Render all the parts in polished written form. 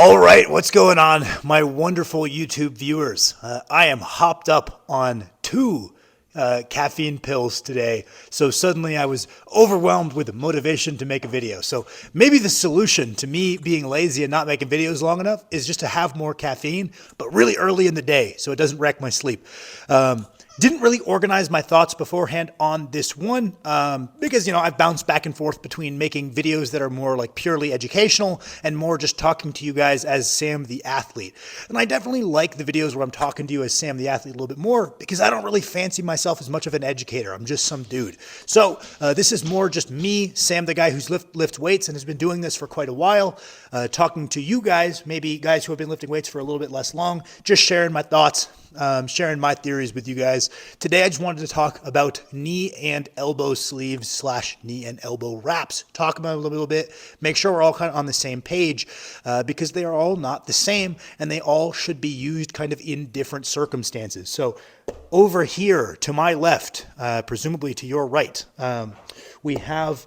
All right, what's going on, my wonderful YouTube viewers? I am hopped up on two caffeine pills today, so suddenly I was overwhelmed with motivation to make a video. So maybe the solution to me being lazy and not making videos long enough is just to have more caffeine, but really early in the day so it doesn't wreck my sleep. Didn't really organize my thoughts beforehand on this one because, I've bounced back and forth between making videos that are more like purely educational and more just talking to you guys as Sam the Athlete. And I definitely like the videos where I'm talking to you as Sam the Athlete a little bit more because I don't really fancy myself as much of an educator. I'm just some dude. So this is more just me, Sam the guy who's lifts weights and has been doing this for quite a while, talking to you guys, maybe guys who have been lifting weights for a little bit less long, just sharing my thoughts. Sharing my theories with you guys. Today, I just wanted to talk about knee and elbow sleeves / knee and elbow wraps. Talk about it a little bit, make sure we're all kind of on the same page because they are all not the same and they all should be used kind of in different circumstances. So over here to my left, presumably to your right, we have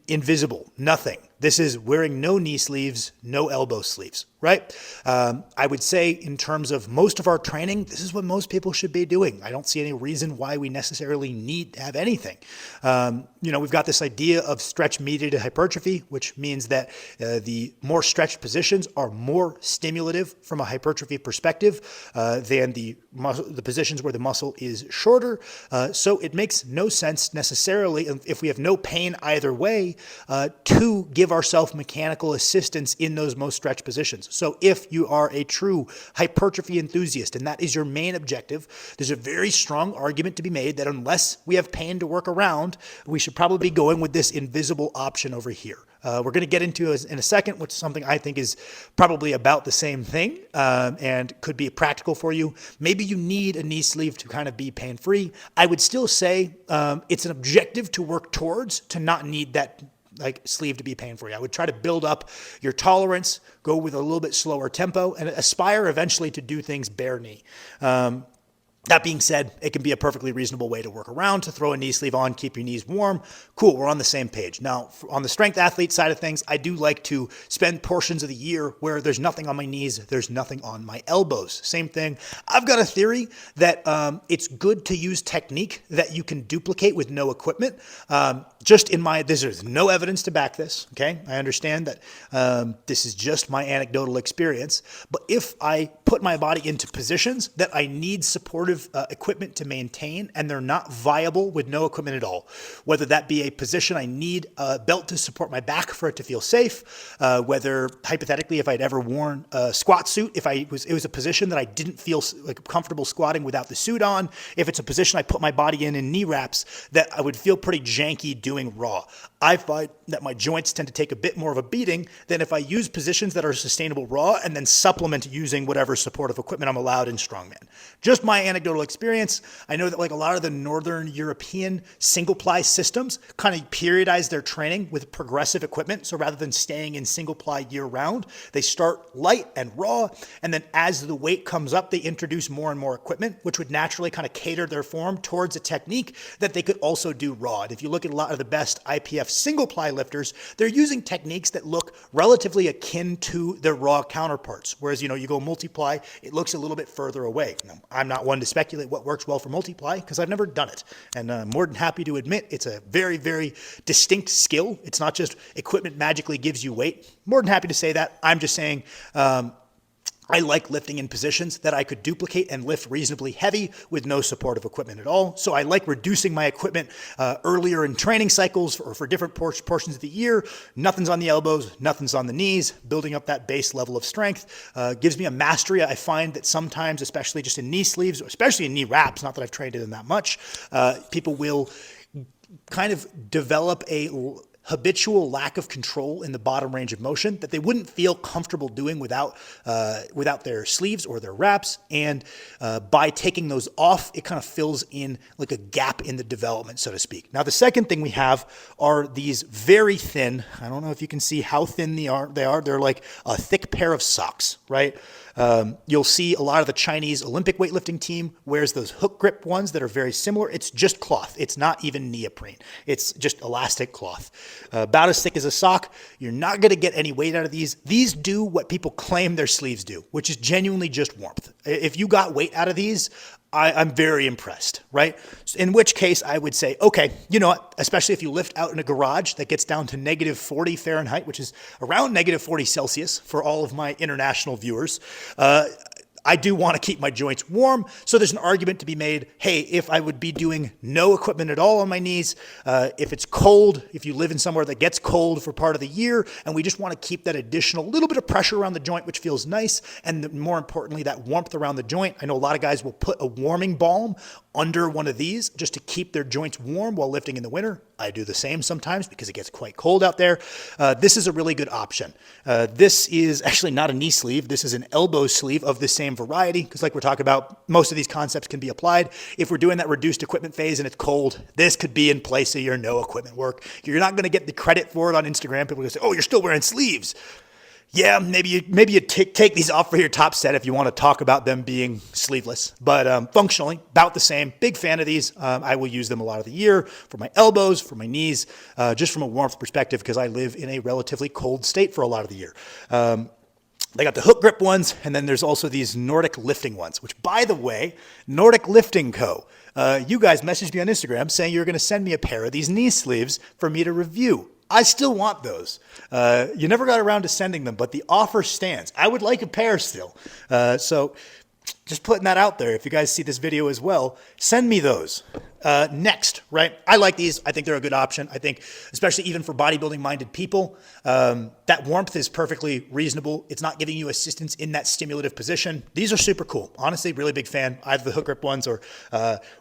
invisible, nothing. This is wearing no knee sleeves, no elbow sleeves, right? I would say in terms of most of our training, this is what most people should be doing. I don't see any reason why we necessarily need to have anything. We've got this idea of stretch-mediated hypertrophy, which means that the more stretched positions are more stimulative from a hypertrophy perspective than the positions where the muscle is shorter. So it makes no sense necessarily, if we have no pain either way, to give ourselves mechanical assistance in those most stretched positions. So if you are a true hypertrophy enthusiast and that is your main objective, there's a very strong argument to be made that unless we have pain to work around, we should probably be going with this invisible option over here. We're going to get into in a second, which is something I think is probably about the same thing and could be practical for you. Maybe you need a knee sleeve to kind of be pain-free. I would still say it's an objective to work towards to not need that sleeve to be pain-free. I would try to build up your tolerance, go with a little bit slower tempo, and aspire eventually to do things bare knee. That being said, it can be a perfectly reasonable way to work around, to throw a knee sleeve on, keep your knees warm. Cool, we're on the same page. Now, on the strength athlete side of things, I do like to spend portions of the year where there's nothing on my knees, there's nothing on my elbows. Same thing. I've got a theory that it's good to use technique that you can duplicate with no equipment. There's no evidence to back this, okay? I understand that this is just my anecdotal experience, but if I put my body into positions that I need supportive equipment to maintain and they're not viable with no equipment at all, whether that be a position I need a belt to support my back for it to feel safe, whether hypothetically if I'd ever worn a squat suit, it was a position that I didn't feel comfortable squatting without the suit on, if it's a position I put my body in knee wraps that I would feel pretty janky doing raw. I find that my joints tend to take a bit more of a beating than if I use positions that are sustainable raw and then supplement using whatever supportive equipment I'm allowed in strongman. Just my anecdotal experience. I know that a lot of the Northern European single ply systems kind of periodize their training with progressive equipment. So rather than staying in single ply year round, they start light and raw. And then as the weight comes up, they introduce more and more equipment, which would naturally kind of cater their form towards a technique that they could also do raw. And if you look at a lot of the best IPF single ply lifters, they're using techniques that look relatively akin to their raw counterparts. Whereas, you go multiply, it looks a little bit further away. Now, I'm not one to speculate what works well for multiply because I've never done it. And I'm more than happy to admit it's a very, very distinct skill. It's not just equipment magically gives you weight. More than happy to say that. I'm just saying I like lifting in positions that I could duplicate and lift reasonably heavy with no supportive equipment at all. So I like reducing my equipment earlier in training cycles or for different portions of the year. Nothing's on the elbows, nothing's on the knees. Building up that base level of strength gives me a mastery. I find that sometimes, especially just in knee sleeves, especially in knee wraps, not that I've trained in that much, people will kind of develop a habitual lack of control in the bottom range of motion that they wouldn't feel comfortable doing without their sleeves or their wraps. And by taking those off, it kind of fills in like a gap in the development, so to speak. Now, the second thing we have are these very thin, I don't know if you can see how thin they are. They're like a thick pair of socks, right? You'll see a lot of the Chinese Olympic weightlifting team wears those hook grip ones that are very similar. It's just cloth. It's not even neoprene. It's just elastic cloth. About as thick as a sock. You're not going to get any weight out of these. These do what people claim their sleeves do, which is genuinely just warmth. If you got weight out of these, I'm very impressed, right? In which case I would say, okay, you know what, especially if you lift out in a garage that gets down to negative 40 Fahrenheit, which is around negative 40 Celsius for all of my international viewers, I do want to keep my joints warm. So there's an argument to be made, hey, if I would be doing no equipment at all on my knees, if it's cold, if you live in somewhere that gets cold for part of the year, and we just want to keep that additional little bit of pressure around the joint, which feels nice, and more importantly, that warmth around the joint. I know a lot of guys will put a warming balm under one of these just to keep their joints warm while lifting in the winter. I do the same sometimes because it gets quite cold out there. This is a really good option. This is actually not a knee sleeve. This is an elbow sleeve of the same variety because like we're talking about, most of these concepts can be applied. If we're doing that reduced equipment phase and it's cold, this could be in place of your no equipment work. You're not going to get the credit for it on Instagram. People are going to say, oh, you're still wearing sleeves. Yeah, maybe you take these off for your top set if you want to talk about them being sleeveless. But functionally, about the same. Big fan of these. I will use them a lot of the year for my elbows, for my knees, just from a warmth perspective because I live in a relatively cold state for a lot of the year. They got the hook grip ones, and then there's also these Nordic lifting ones, which, by the way, Nordic Lifting Co. You guys messaged me on Instagram saying you're going to send me a pair of these knee sleeves for me to review. I still want those. You never got around to sending them, but the offer stands. I would like a pair still. So just putting that out there. If you guys see this video as well, send me those. Next, right? I like these. I think they're a good option. I think, especially even for bodybuilding-minded people, that warmth is perfectly reasonable. It's not giving you assistance in that stimulative position. These are super cool. Honestly, really big fan. Either the hook grip ones or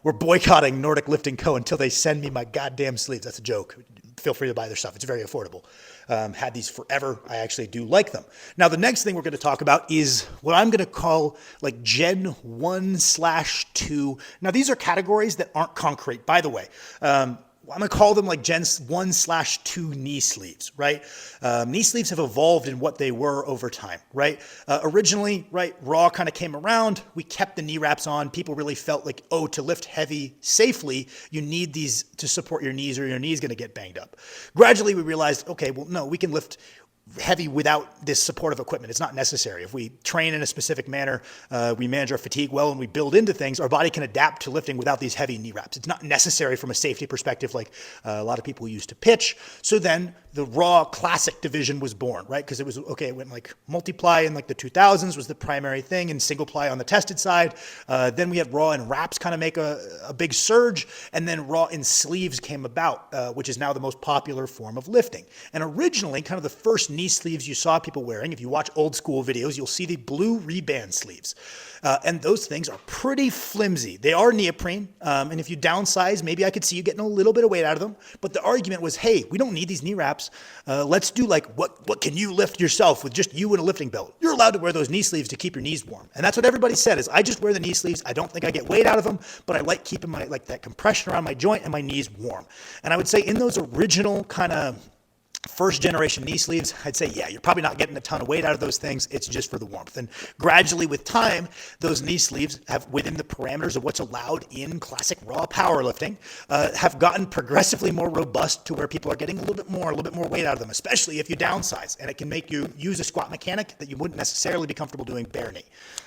we're boycotting Nordic Lifting Co. until they send me my goddamn sleeves. That's a joke. Feel free to buy their stuff. It's very affordable. Had these forever. I actually do like them. Now, the next thing we're going to talk about is what I'm going to call like Gen 1/2. Now, these are categories that aren't concrete, by the way. I'm going to call them like Gen 1/2 knee sleeves, right? Knee sleeves have evolved in what they were over time, right? Originally, right, Raw kind of came around. We kept the knee wraps on. People really felt like, oh, to lift heavy safely, you need these to support your knees or your knee's going to get banged up. Gradually, we realized, okay, well, no, we can lift heavy without this supportive equipment. It's not necessary. If we train in a specific manner, we manage our fatigue well, and we build into things, our body can adapt to lifting without these heavy knee wraps. It's not necessary from a safety perspective like a lot of people used to pitch. So then the Raw Classic division was born, right? Because it was, okay, it went like multiply in like the 2000s was the primary thing and single ply on the tested side. Then we had Raw and wraps kind of make a big surge. And then Raw in sleeves came about, which is now the most popular form of lifting. And originally, kind of the first knee sleeves you saw people wearing, if you watch old school videos, you'll see the blue reband sleeves. And those things are pretty flimsy. They are neoprene. And if you downsize, maybe I could see you getting a little bit of weight out of them. But the argument was, hey, we don't need these knee wraps. Let's do like, what can you lift yourself with just you and a lifting belt? You're allowed to wear those knee sleeves to keep your knees warm. And that's what everybody said is, I just wear the knee sleeves. I don't think I get weight out of them, but I like keeping my, like that compression around my joint and my knees warm. And I would say in those original kind of first generation knee sleeves, I'd say, yeah, you're probably not getting a ton of weight out of those things. It's just for the warmth. And gradually with time, those knee sleeves have, within the parameters of what's allowed in classic Raw powerlifting, have gotten progressively more robust to where people are getting a little bit more weight out of them, especially if you downsize. And it can make you use a squat mechanic that you wouldn't necessarily be comfortable doing bare knee.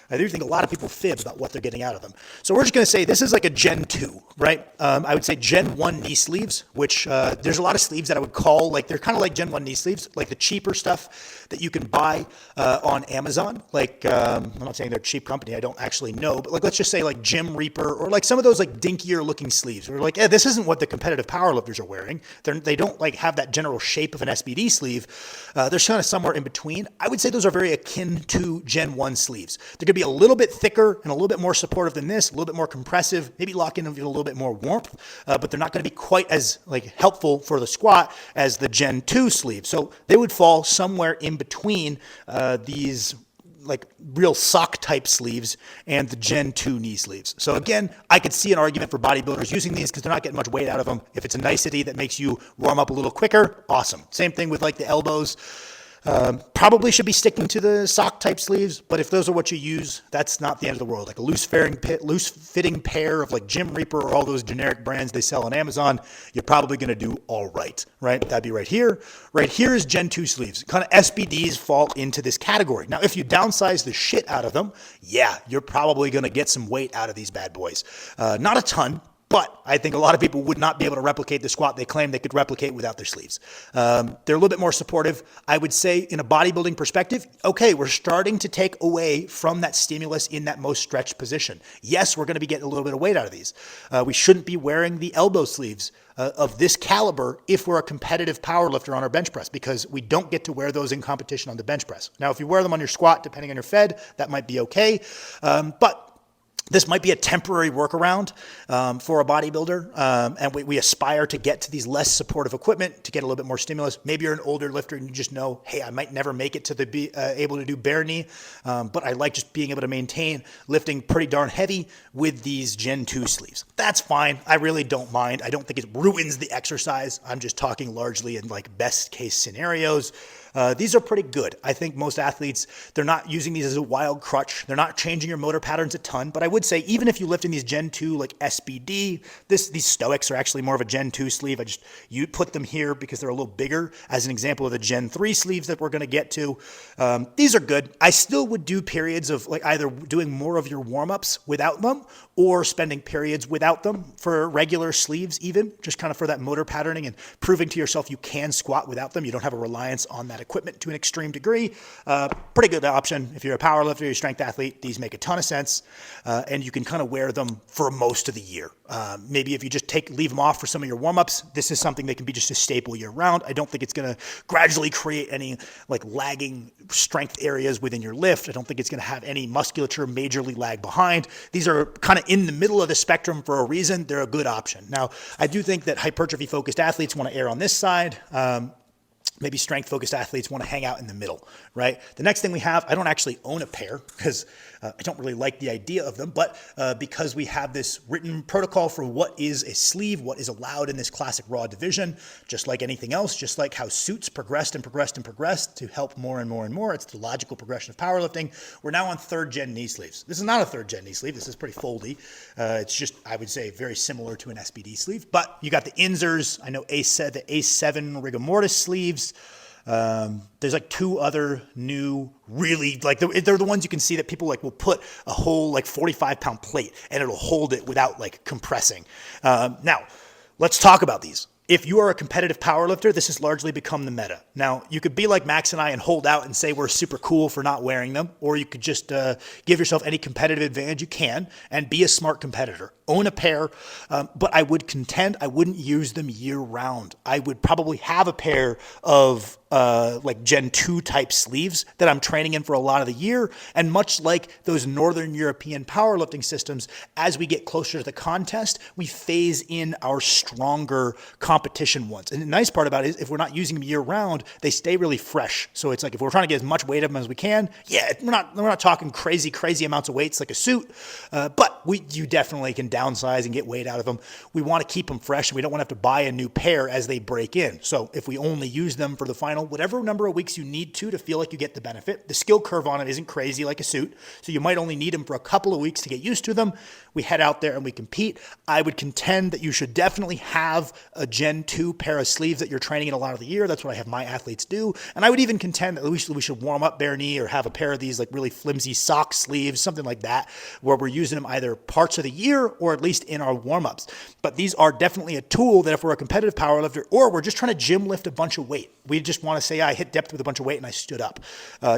I do think a lot of people fib about what they're getting out of them. So we're just going to say this is like a Gen 2, right? I would say Gen 1 knee sleeves, which there's a lot of sleeves that I would call, like they're kind of like Gen 1 knee sleeves, like the cheaper stuff that you can buy on Amazon. Like, I'm not saying they're a cheap company, I don't actually know, but like let's just say like Gym Reaper or like some of those like dinkier looking sleeves. We're like, this isn't what the competitive powerlifters are wearing. They don't like have that general shape of an SBD sleeve. They're kind of somewhere in between. I would say those are very akin to Gen 1 sleeves. They're going to be a little bit thicker and a little bit more supportive than this, a little bit more compressive, maybe lock in a little bit more warmth, but they're not going to be quite as like helpful for the squat as the Gen 2 sleeve. So they would fall somewhere in between these like real sock type sleeves and the Gen 2 knee sleeves. So again, I could see an argument for bodybuilders using these because they're not getting much weight out of them. If it's a nicety that makes you warm up a little quicker, awesome. Same thing with like the elbows. Probably should be sticking to the sock type sleeves, but if those are what you use, that's not the end of the world. Like a loose fitting pair of like Jim Reaper or all those generic brands they sell on Amazon, you're probably going to do all right, right? That'd be right here. Right here is Gen 2 sleeves. Kind of SBDs fall into this category. Now, if you downsize the shit out of them, yeah, you're probably going to get some weight out of these bad boys. Not a ton. But I think a lot of people would not be able to replicate the squat they claim they could replicate without their sleeves. They're a little bit more supportive. I would say in a bodybuilding perspective, okay, we're starting to take away from that stimulus in that most stretched position. Yes, we're going to be getting a little bit of weight out of these. We shouldn't be wearing the elbow sleeves of this caliber if we're a competitive power lifter on our bench press, because we don't get to wear those in competition on the bench press. Now, if you wear them on your squat, depending on your fed, that might be okay. But this might be a temporary workaround for a bodybuilder, and we aspire to get to these less supportive equipment to get a little bit more stimulus. Maybe you're an older lifter and you just know, hey, I might never make it to be able to do bare knee, but I like just being able to maintain lifting pretty darn heavy with these Gen 2 sleeves. That's fine. I really don't mind. I don't think it ruins the exercise. I'm just talking largely in like best case scenarios. These are pretty good. I think most athletes, they're not using these as a wild crutch. They're not changing your motor patterns a ton, but I would say even if you lift in these Gen 2 like SBD, these Stoics are actually more of a Gen 2 sleeve. You put them here because they're a little bigger as an example of the Gen 3 sleeves that we're going to get to. These are good. I still would do periods of like either doing more of your warm-ups without them or spending periods without them for regular sleeves even, just kind of for that motor patterning and proving to yourself you can squat without them. You don't have a reliance on that equipment to an extreme degree. Pretty good option. If you're a power lifter, you're a strength athlete, these make a ton of sense. And you can kind of wear them for most of the year. Maybe if you just leave them off for some of your warm-ups, this is something that can be just a staple year round. I don't think it's going to gradually create any like lagging strength areas within your lift. I don't think it's going to have any musculature majorly lag behind. These are kind of in the middle of the spectrum for a reason. They're a good option. Now, I do think that hypertrophy-focused athletes want to err on this side. Maybe strength-focused athletes want to hang out in the middle, right? The next thing we have, I don't actually own a pair because I don't really like the idea of them, but because we have this written protocol for what is a sleeve, what is allowed in this classic raw division, just like anything else, just like how suits progressed and progressed and progressed to help more and more and more. It's the logical progression of powerlifting. We're now on third gen knee sleeves. This is not a third gen knee sleeve. This is pretty foldy. It's just, I would say, very similar to an SBD sleeve, but you got the Inzers. I know the A7 rigor mortis sleeves. There's like two other new, really, like they're the ones you can see that people like will put a whole like 45-pound plate and it'll hold it without like compressing. Now, let's talk about these. If you are a competitive powerlifter, this has largely become the meta. Now, you could be like Max and I and hold out and say we're super cool for not wearing them, or you could just give yourself any competitive advantage you can and be a smart competitor. Own a pair, but I would contend I wouldn't use them year round. I would probably have a pair of like Gen 2 type sleeves that I'm training in for a lot of the year. And much like those Northern European powerlifting systems, as we get closer to the contest, we phase in our stronger competition ones. And the nice part about it is if we're not using them year round, they stay really fresh. So it's like if we're trying to get as much weight of them as we can, yeah, we're not talking crazy amounts of weights like a suit, but you definitely can downsize and get weight out of them. We want to keep them fresh, and we don't want to have to buy a new pair as they break in. So if we only use them for the final, whatever number of weeks you need to feel like you get the benefit, the skill curve on it isn't crazy like a suit. So you might only need them for a couple of weeks to get used to them. We head out there and we compete. I would contend that you should definitely have a Gen 2 pair of sleeves that you're training in a lot of the year. That's what I have my athletes do. And I would even contend that we should warm up bare knee or have a pair of these like really flimsy sock sleeves, something like that, where we're using them either parts of the year or at least in our warm-ups. But these are definitely a tool that if we're a competitive powerlifter or we're just trying to gym lift a bunch of weight, we just want to say, I hit depth with a bunch of weight and I stood up.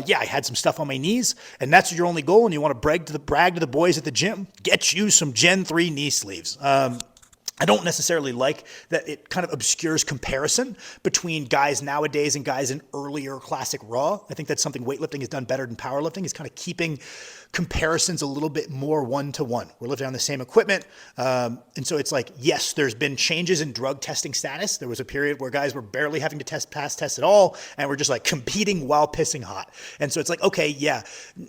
Yeah, I had some stuff on my knees, and that's your only goal, and you want to brag to the boys at the gym, get you some Gen 3 knee sleeves. I don't necessarily like that it kind of obscures comparison between guys nowadays and guys in earlier classic raw. I think that's something weightlifting has done better than powerlifting, is kind of keeping comparisons a little bit more one-to-one. We're lifting on the same equipment. And so it's like, yes, there's been changes in drug testing status. There was a period where guys were barely having to pass tests at all, and we're just like competing while pissing hot. And so it's like, okay, yeah,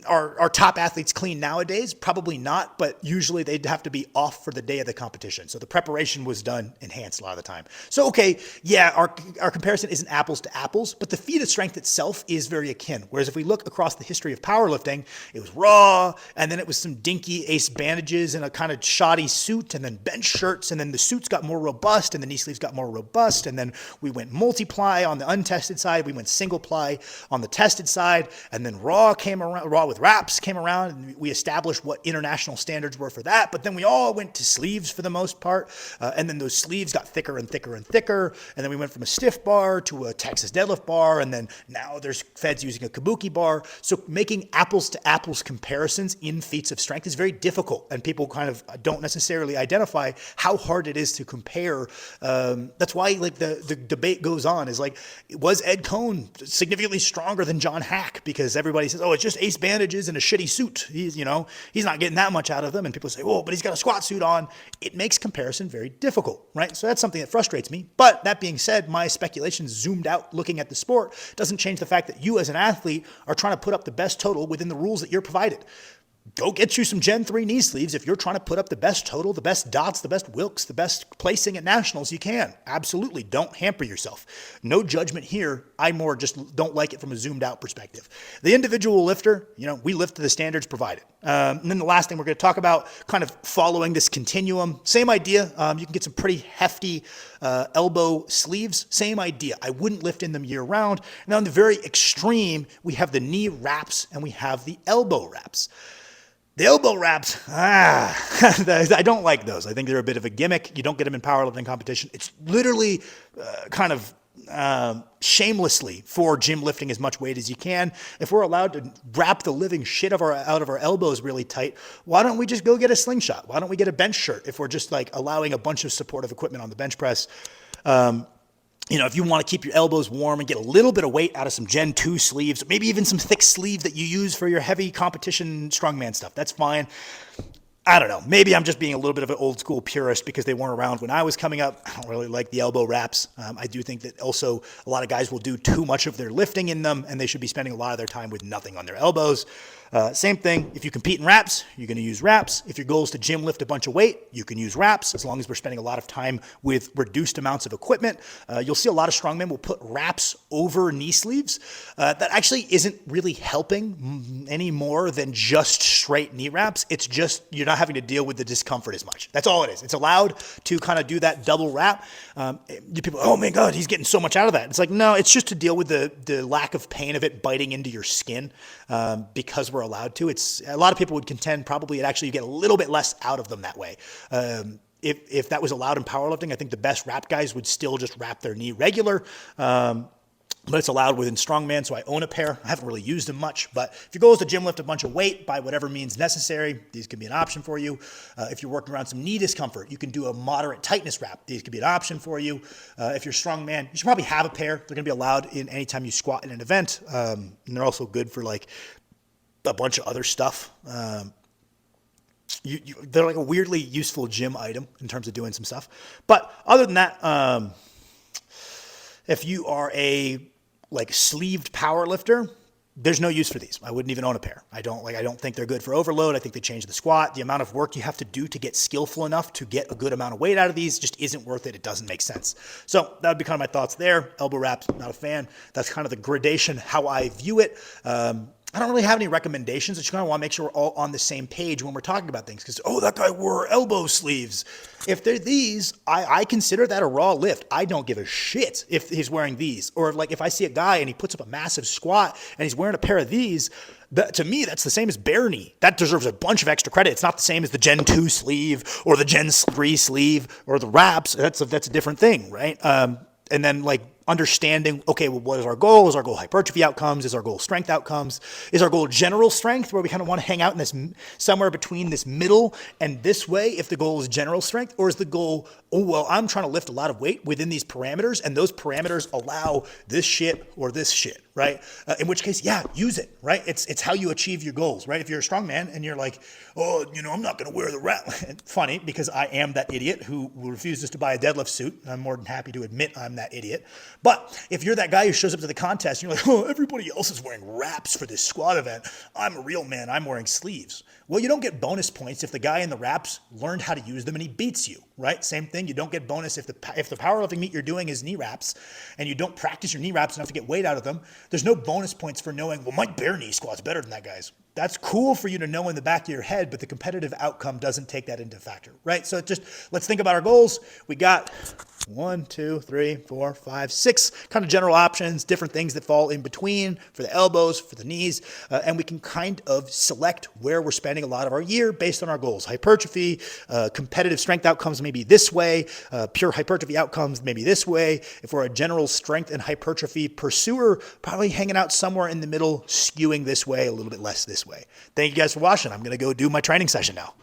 our top athletes clean nowadays? Probably not, but usually they'd have to be off for the day of the competition. So the preparation preparation was done enhanced a lot of the time. So, okay, yeah, our comparison isn't apples to apples, but the feat of strength itself is very akin. Whereas if we look across the history of powerlifting, it was raw, and then it was some dinky ace bandages and a kind of shoddy suit, and then bench shirts, and then the suits got more robust, and the knee sleeves got more robust, and then we went multiply on the untested side, we went single ply on the tested side, and then raw came around, raw with wraps came around, and we established what international standards were for that, but then we all went to sleeves for the most part, and then those sleeves got thicker and thicker and thicker, and then we went from a stiff bar to a Texas deadlift bar, and then now there's feds using a kabuki bar. So making apples to apples comparisons in feats of strength is very difficult, and people kind of don't necessarily identify how hard it is to compare. That's why like the debate goes on, is like, was Ed Cohn significantly stronger than John Hack? Because everybody says, oh, it's just ace bandages and a shitty suit. He's not getting that much out of them. And people say, oh, but he's got a squat suit on. It makes comparison very difficult, right? So that's something that frustrates me. But that being said, my speculation zoomed out looking at the sport doesn't change the fact that you as an athlete are trying to put up the best total within the rules that you're provided. Go get you some Gen 3 knee sleeves if you're trying to put up the best total, the best dots, the best Wilks, the best placing at nationals you can. Absolutely. Don't hamper yourself. No judgment here. I more just don't like it from a zoomed out perspective. The individual lifter, we lift to the standards provided. And then the last thing we're going to talk about, kind of following this continuum, same idea. You can get some pretty hefty elbow sleeves. Same idea. I wouldn't lift in them year round. Now, on the very extreme, we have the knee wraps and we have the elbow wraps. The elbow wraps, I don't like those. I think they're a bit of a gimmick. You don't get them in powerlifting competition. It's literally kind of shamelessly for gym lifting as much weight as you can. If we're allowed to wrap the living shit out of our elbows really tight, why don't we just go get a slingshot? Why don't we get a bench shirt if we're just like allowing a bunch of supportive equipment on the bench press? If you want to keep your elbows warm and get a little bit of weight out of some Gen 2 sleeves, maybe even some thick sleeve that you use for your heavy competition strongman stuff, that's fine. I don't know. Maybe I'm just being a little bit of an old school purist because they weren't around when I was coming up. I don't really like the elbow wraps. I do think that also a lot of guys will do too much of their lifting in them, and they should be spending a lot of their time with nothing on their elbows. Same thing. If you compete in wraps, you're going to use wraps. If your goal is to gym lift a bunch of weight, you can use wraps as long as we're spending a lot of time with reduced amounts of equipment. You'll see a lot of strongmen will put wraps over knee sleeves. That actually isn't really helping any more than just straight knee wraps. It's just you're not having to deal with the discomfort as much. That's all it is. It's allowed to kind of do that double wrap. People, oh my God, he's getting so much out of that. It's like, no, it's just to deal with the lack of pain of it biting into your skin because we're allowed to. It's a lot of people would contend probably you get a little bit less out of them that way. If that was allowed in powerlifting, I think the best wrap guys would still just wrap their knee regular. But it's allowed within strongman, so I own a pair. I haven't really used them much, but if your goal is to gym lift a bunch of weight by whatever means necessary, these could be an option for you. If you're working around some knee discomfort, you can do a moderate tightness wrap. These could be an option for you. If you're strongman, you should probably have a pair. They're going to be allowed in anytime you squat in an event, and they're also good for like a bunch of other stuff. They're like a weirdly useful gym item in terms of doing some stuff. But other than that, if you are a sleeved power lifter, there's no use for these. I wouldn't even own a pair. I don't think they're good for overload. I think they change the squat. The amount of work you have to do to get skillful enough to get a good amount of weight out of these just isn't worth it. It doesn't make sense. So that would be kind of my thoughts there. Elbow wraps, not a fan. That's kind of the gradation, how I view it. I don't really have any recommendations. I just kind of want to make sure we're all on the same page when we're talking about things. Because, that guy wore elbow sleeves. If they're these, I consider that a raw lift. I don't give a shit if he's wearing these. Or if I see a guy and he puts up a massive squat and he's wearing a pair of these, to me, that's the same as bare knee. That deserves a bunch of extra credit. It's not the same as the Gen 2 sleeve or the Gen 3 sleeve or the wraps. That's a different thing, right? And then understanding, okay, well, what is our goal? Is our goal hypertrophy outcomes? Is our goal strength outcomes? Is our goal general strength, where we kind of want to hang out in this somewhere between this middle and this way if the goal is general strength? Or is the goal, I'm trying to lift a lot of weight within these parameters, and those parameters allow this shit or this shit, right? In which case, use it, right? It's how you achieve your goals, right? If you're a strong man and you're like, I'm not going to wear the wrap. Funny, because I am that idiot who refuses to buy a deadlift suit. I'm more than happy to admit I'm that idiot. But if you're that guy who shows up to the contest and you're like, everybody else is wearing wraps for this squat event, I'm a real man, I'm wearing sleeves. Well, you don't get bonus points if the guy in the wraps learned how to use them and he beats you, right? Same thing. You don't get bonus if the powerlifting meet you're doing is knee wraps and you don't practice your knee wraps enough to get weight out of them. There's no bonus points for knowing, well, my bare knee squat's better than that guy's. That's cool for you to know in the back of your head, but the competitive outcome doesn't take that into factor, right? So let's think about our goals. We got 1, 2, 3, 4, 5, 6 kind of general options, different things that fall in between for the elbows, for the knees, and we can kind of select where we're spending a lot of our year based on our goals. Hypertrophy, competitive strength outcomes maybe this way, pure hypertrophy outcomes maybe this way. If we're a general strength and hypertrophy pursuer, probably hanging out somewhere in the middle, skewing this way, a little bit less this way. Thank you guys for watching. I'm going to go do my training session now.